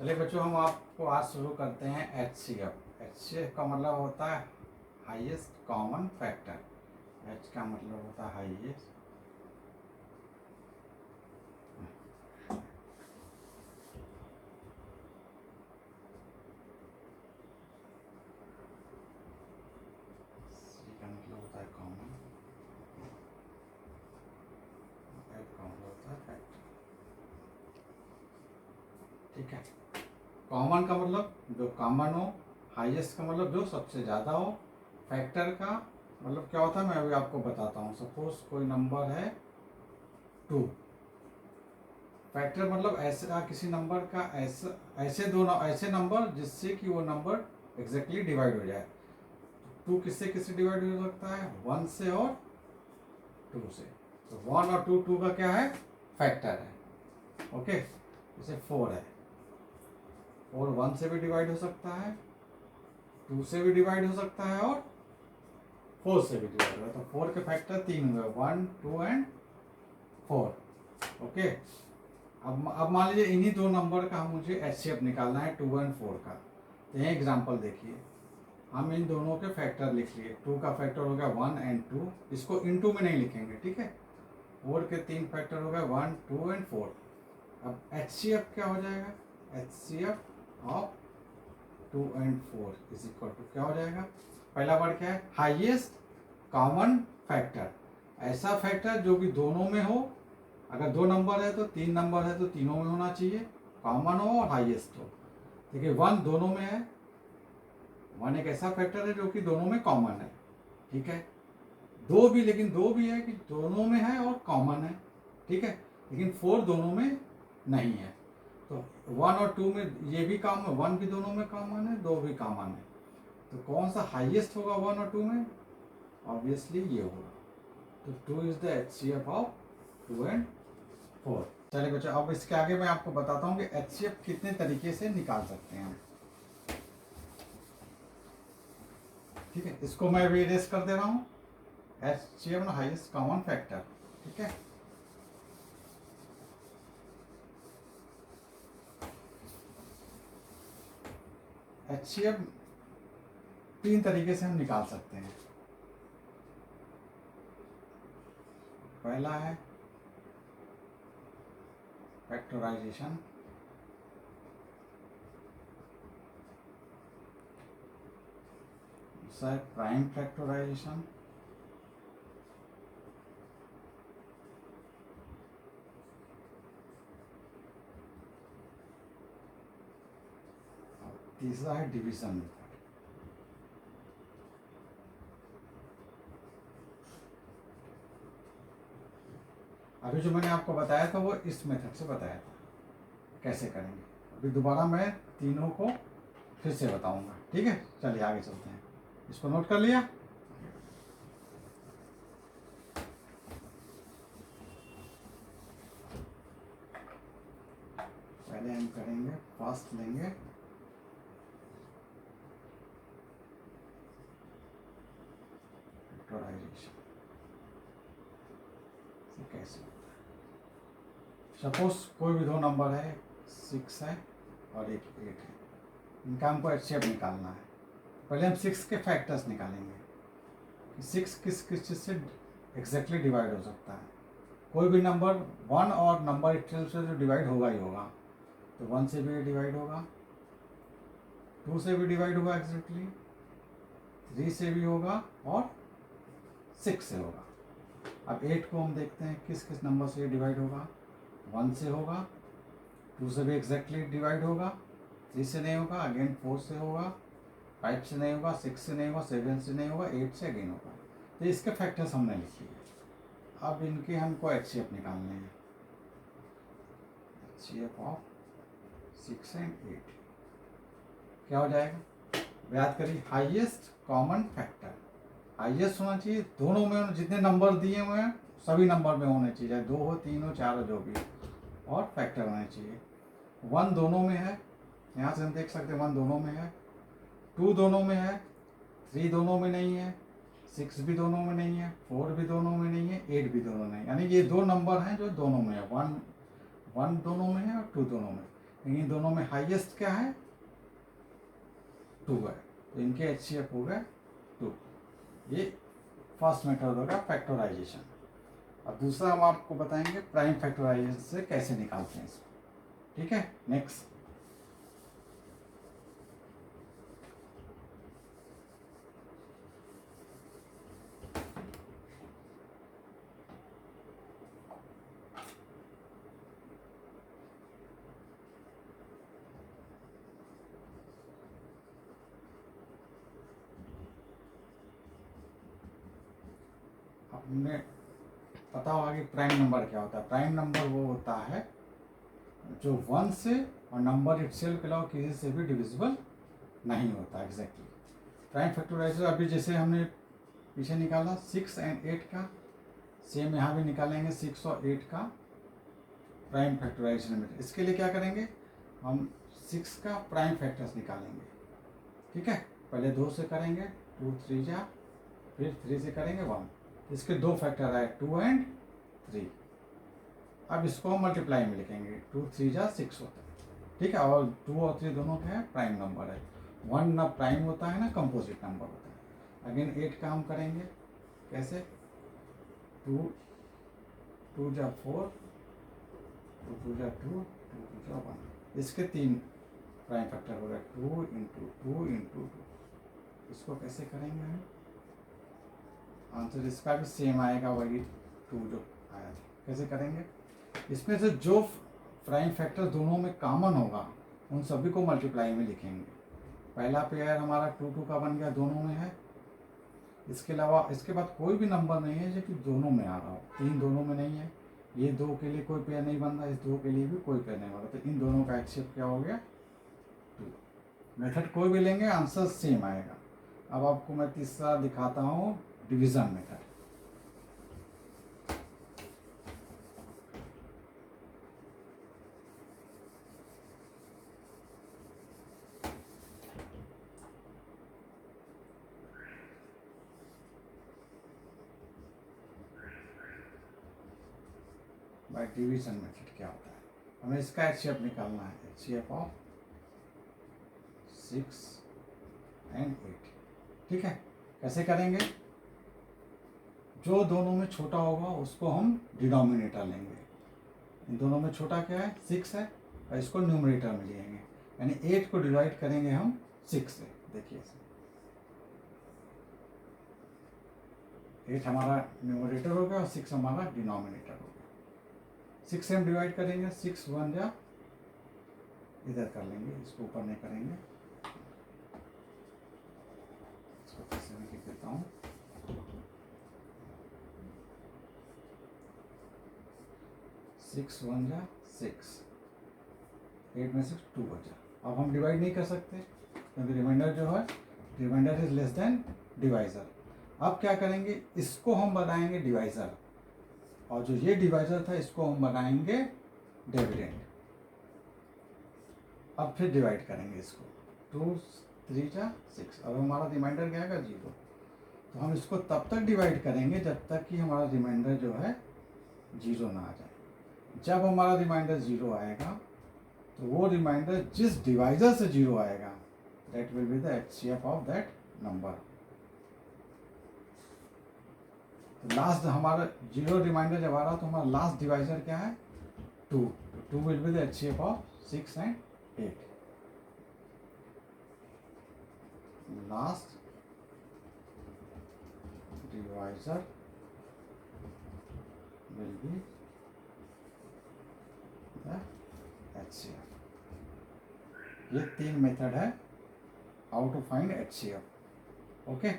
चलिए बच्चों, हम आपको आज शुरू करते हैं HCF। HCF का मतलब होता है हाईएस्ट कॉमन फैक्टर। H का मतलब होता है हाईएस्ट, C का मतलब होता है कॉमन, F का मतलब होता है फैक्टर। ठीक है, कॉमन का मतलब जो कॉमन हो, हाईएस्ट का मतलब जो सबसे ज़्यादा हो, फैक्टर का मतलब क्या होता है मैं अभी आपको बताता हूँ। सपोज कोई नंबर है 2, फैक्टर मतलब ऐसा किसी नंबर का ऐसे नंबर जिससे कि वो नंबर एग्जैक्टली डिवाइड हो जाए। 2 किससे किससे डिवाइड हो सकता है? 1 से और 2 से। तो 1 और 2 का क्या है? फैक्टर है। ओके, जैसे 4 है, 4 1 से भी डिवाइड हो सकता है, 2 से भी डिवाइड हो सकता है और 4 से भी डिवाइड हो। तो 4 के फैक्टर 3 हुए, 1 2 एंड 4। ओके, अब मान लीजिए इन्हीं दो नंबर का मुझे एचसीएफ निकालना है 2 एंड 4 का। तो ये एग्जांपल देखिए, हम इन दोनों के फैक्टर लिख लिए। 2 का फैक्टर हो गया 1 एंड 2, इसको इनटू में नहीं लिखेंगे, ठीक है। 4 के 3 फैक्टर हो गए 1 2 एंड 4। अब एचसीएफ क्या हो जाएगा? HCF of 2 and 4 is equal to क्या हो जाएगा? पहला वर्ड क्या है? Highest common factor. ऐसा फैक्टर जो कि दोनों में हो। अगर 2 नंबर है तो 3 नंबर है तो तीनों में होना चाहिए, कॉमन हो और हाईएस्ट हो। देखिए 1 दोनों में है, 1 एक ऐसा फैक्टर है जो कि दोनों में कॉमन है, ठीक है। 2 भी, लेकिन 2 भी है कि दोनों में है और कॉमन है, ठीक है। लेकिन 4 दोनों में नहीं है। तो 1 और 2 में ये भी कॉमन, 1 भी दोनों में कॉमन है, 2 भी कॉमन है। तो कौन सा हाईएस्ट होगा 1 और 2 में? ऑब्वियसली ये होगा। तो 2 is the HCF of 2 and 4। चलिए बच्चों, अब इसके आगे मैं आपको बताता हूँ कि एचसीएफ कितने तरीके से निकाल सकते हैं हम। ठीक है, इसको मैं अभी इरेज कर दे रहा हूँ। एचसीएफ हाईएस्ट कॉमन फैक्टर, ठीक है। एचसीएफ 3 तरीके से हम निकाल सकते हैं। पहला है फैक्टराइजेशन, दूसरा है प्राइम फैक्टराइजेशन, और तीसरा है डिवीजन मेथड। अभी जो मैंने आपको बताया था वो इस मेथड से बताया था कैसे करेंगे। अभी दोबारा मैं तीनों को फिर से बताऊंगा, ठीक है। चलिए आगे चलते हैं। इसको नोट कर लिया? पहले हम करेंगे, फर्स्ट लेंगे फैक्टराइजेशन। कैसे होता है? सपोज कोई भी 2 नंबर है, 6 है और एक 8 है। इनका हमको एचसीएफ निकालना है। पहले हम 6 के फैक्टर्स निकालेंगे कि 6 किस किस चीज़ से एग्जैक्टली डिवाइड हो सकता है। कोई भी नंबर 1 और नंबर इटसेल्फ से जो डिवाइड होगा ही होगा। तो 1 से भी डिवाइड होगा, 2 से भी डिवाइड होगा एग्जैक्टली, 3 से भी होगा और 6 से होगा। अब 8 को हम देखते हैं किस किस नंबर से डिवाइड होगा। 1 से होगा, 2 से भी एग्जैक्टली डिवाइड होगा, 3 से नहीं होगा, अगेन 4 से होगा, 5 से नहीं होगा, 6 से नहीं होगा, 7 से नहीं होगा, 8 से अगेन होगा। तो इसके फैक्टर्स हमने लिख लिए। अब इनके हमको एचसीएफ निकालने हैं। एचसीएफ ऑफ 6 एंड 8 क्या हो जाएगा? याद करिए, हाईएस्ट कॉमन फैक्टर। हाईएस्ट होना चाहिए दोनों में, जितने नंबर दिए हुए हैं सभी नंबर में होने चाहिए, चाहे 2 हो 3 हो 4 हो जो भी, और फैक्टर होने चाहिए। 1 दोनों में है, यहाँ से हम देख सकते हैं 1 दोनों में है, 2 दोनों में है, 3 दोनों में नहीं है, 6 भी दोनों में नहीं है, 4 भी दोनों में नहीं है, 8 भी दोनों में नहीं है। यानी ये 2 नंबर हैं जो दोनों में है। 1 दोनों में है और 2 दोनों में। इन दोनों में हाईएस्ट क्या है, 2 है, तो इनके HCF हो गए 2। ये फर्स्ट मेथड होगा फैक्टराइजेशन। अब दूसरा हम आपको बताएंगे प्राइम फैक्टराइजेशन से कैसे निकालते हैं इसको, ठीक है। नेक्स्ट, हमने पता होगा कि प्राइम नंबर क्या होता है। प्राइम नंबर वो होता है जो 1 से और नंबर इटसेल्फ के अलावा किसी से भी डिविजिबल नहीं होता एग्जैक्टली। प्राइम फैक्टराइजेशन अभी जैसे हमने पीछे निकाला 6 और 8 का, सेम यहाँ भी निकालेंगे 6 और 8 का प्राइम फैक्टराइजेशन में। इसके लिए क्या करेंगे, हम 6 का प्राइम फैक्टर्स निकालेंगे, ठीक है। पहले 2 से करेंगे, 2 3 जा, फिर 3 से करेंगे 1। इसके 2 फैक्टर आए 2 और 3। अब इसको हम मल्टीप्लाई में लिखेंगे, 2 3 जा 6 होता है, ठीक है। और 2 और 3 दोनों क्या है, प्राइम नंबर है। 1 ना प्राइम होता है ना कंपोजिट नंबर होता है। अगेन 8 का हम करेंगे कैसे, 2 2 जा 4, 2 2 जा 2, 2 2 जा 1। इसके 3 प्राइम फैक्टर हो गए, 2 इंटू 2 इंटू 2। इसको कैसे करेंगे हम, आंसर इसका भी सेम आएगा, वही 2 जो आया था। कैसे करेंगे, इसमें से जो प्राइम फैक्टर दोनों में कॉमन होगा उन सभी को मल्टीप्लाई में लिखेंगे। पहला पेयर हमारा 2 2 का बन गया, दोनों में है। इसके अलावा इसके बाद कोई भी नंबर नहीं है जो कि दोनों में आ रहा हो। 3 दोनों में नहीं है, ये 2 के लिए कोई पेयर नहीं बन रहा, इस 2 के लिए भी कोई पेयर नहीं बन रहा, तो इन दोनों का HCF क्या हो गया, 2। मेथड कोई भी लेंगे आंसर सेम आएगा। अब आपको मैं तीसरा दिखाता हूँ, division method. By division method क्या होता है, हमें इसका HCF निकालना है, HCF ऑफ 6 और 8, ठीक है। कैसे करेंगे, जो दोनों में छोटा होगा उसको हम डिनोमिनेटर लेंगे। इन दोनों में छोटा क्या है, 6 है, और इसको न्यूमरेटर में लेंगे, यानी 8 को डिवाइड करेंगे हम 6 से। देखिए 8 हमारा न्यूमरेटर हो गया और 6 हमारा डिनोमिनेटर हो गया। 6 से हम डिवाइड करेंगे, 6 1 जा, इधर कर लेंगे, इसको ऊपर नहीं करेंगे। इसको फिर से मैं लिख देता हूँ, 6 1 जा 6, 8 में 6 2 बचा। अब हम डिवाइड नहीं कर सकते क्योंकि रिमाइंडर जो है, reminder is less than divisor. अब क्या करेंगे, इसको हम बनाएंगे डिवाइजर, और जो ये डिवाइजर था इसको हम बनाएंगे डिविडेंड। अब फिर डिवाइड करेंगे इसको, 2 3 जा 6। अब हमारा रिमाइंडर क्या आएगा, 0। तो हम इसको तब तक डिवाइड करेंगे जब तक कि हमारा रिमाइंडर जो है 0 ना आ जाए। जब हमारा रिमाइंडर 0 आएगा तो वो रिमाइंडर जिस डिवाइजर से 0 आएगा that will be the HCF of that number. तो लास्ट हमारा 0 रिमाइंडर जब आ रहा तो हमारा लास्ट डिवाइजर क्या है, 2। तो 2 will be the HCF of 6 और 8। Last divisor will be the HCF। ये 3 मेथड है how to find HCF, okay.